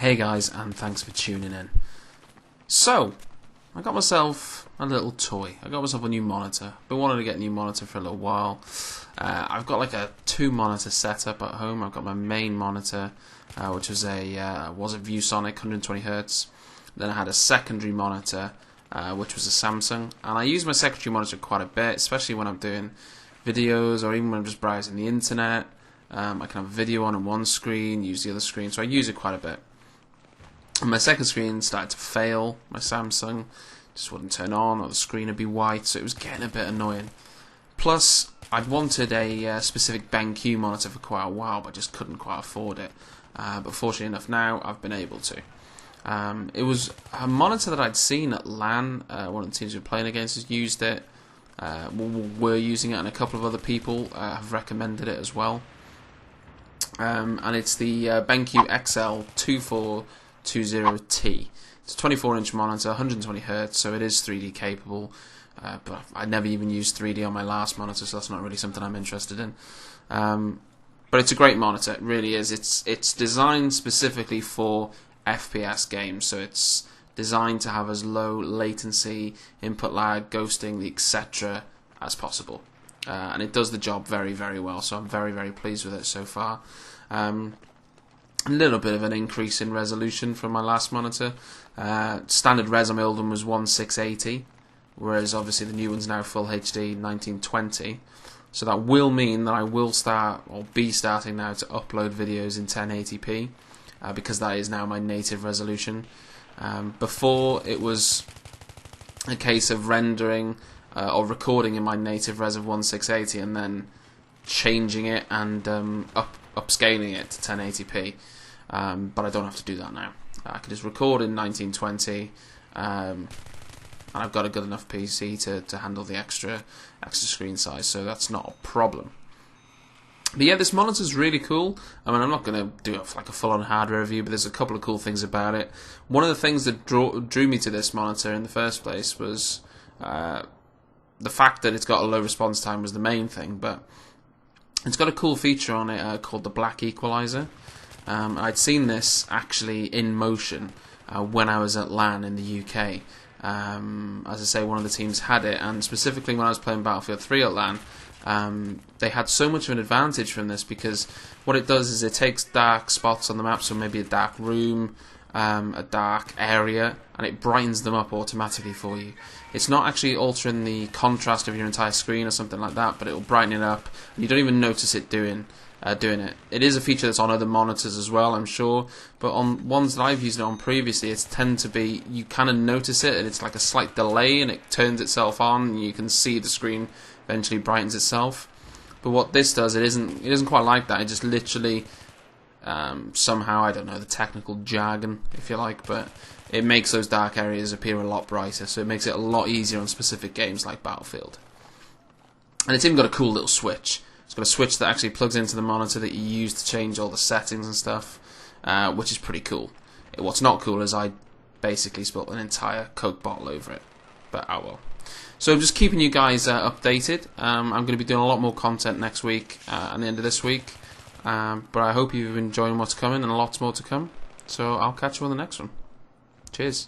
Hey guys, and thanks for tuning in. So, I got myself a little toy. I got myself a new monitor. Been wanting to get a new monitor for a little while. I've got like a 2-monitor setup at home. I've got my main monitor, which was a ViewSonic 120Hz. Then I had a secondary monitor, which was a Samsung. And I use my secondary monitor quite a bit, especially when I'm doing videos or even when I'm just browsing the internet. I can have a video on one screen, use the other screen, so I use it quite a bit. And my second screen started to fail, my Samsung just wouldn't turn on, or the screen would be white, so it was getting a bit annoying. Plus, I'd wanted a specific Benq monitor for quite a while, but just couldn't quite afford it. But fortunately enough now, I've been able to. It was a monitor that I'd seen at LAN, one of the teams we were playing against has used it, were using it, and a couple of other people have recommended it as well. And it's the Benq XL240T. It's a 24-inch monitor, 120Hz, so it is 3D capable. But I never even used 3D on my last monitor, so that's not really something I'm interested in. But it's a great monitor, it really is. It's designed specifically for FPS games, so it's designed to have as low latency, input lag, ghosting, etc. as possible. And it does the job very, very well, so I'm very, very pleased with it so far. A little bit of an increase in resolution from my last monitor. Standard res on my old one was 1680, whereas obviously the new one's now full HD 1920. So that will mean that I will start, or be starting now, to upload videos in 1080p, because that is now my native resolution. Before, it was a case of rendering or recording in my native res of 1680 and then changing it and upscaling it to 1080p. But I don't have to do that now. I can just record in 1920, and I've got a good enough PC to handle the extra screen size, so that's not a problem. But yeah, this monitor's really cool. I mean, I'm not going to do like a full-on hardware review, but there's a couple of cool things about it. One of the things that drew me to this monitor in the first place was the fact that it's got a low response time was the main thing, but it's got a cool feature on it called the black equalizer. I'd seen this actually in motion when I was at LAN in the UK. As I say, one of the teams had it, and specifically when I was playing Battlefield 3 at LAN, they had so much of an advantage from this, because what it does is it takes dark spots on the map, so maybe a dark room, a dark area, and it brightens them up automatically for you. It's not actually altering the contrast of your entire screen or something like that, but it will brighten it up, and you don't even notice it doing it. It is a feature that's on other monitors as well, I'm sure, but on ones that I've used it on previously, it's tend to be, you kind of notice it, and it's like a slight delay, and it turns itself on, and you can see the screen eventually brightens itself. But what this does, it isn't quite like that. It just literally somehow, I don't know the technical jargon, if you like, but it makes those dark areas appear a lot brighter, so it makes it a lot easier on specific games like Battlefield. And it's even got a cool little switch. It's got a switch that actually plugs into the monitor that you use to change all the settings and stuff, which is pretty cool. What's not cool is I basically spilled an entire Coke bottle over it, but oh well. So I'm just keeping you guys updated. I'm going to be doing a lot more content next week and the end of this week, but I hope you've been enjoying what's coming, and lots more to come. So I'll catch you on the next one. Cheers.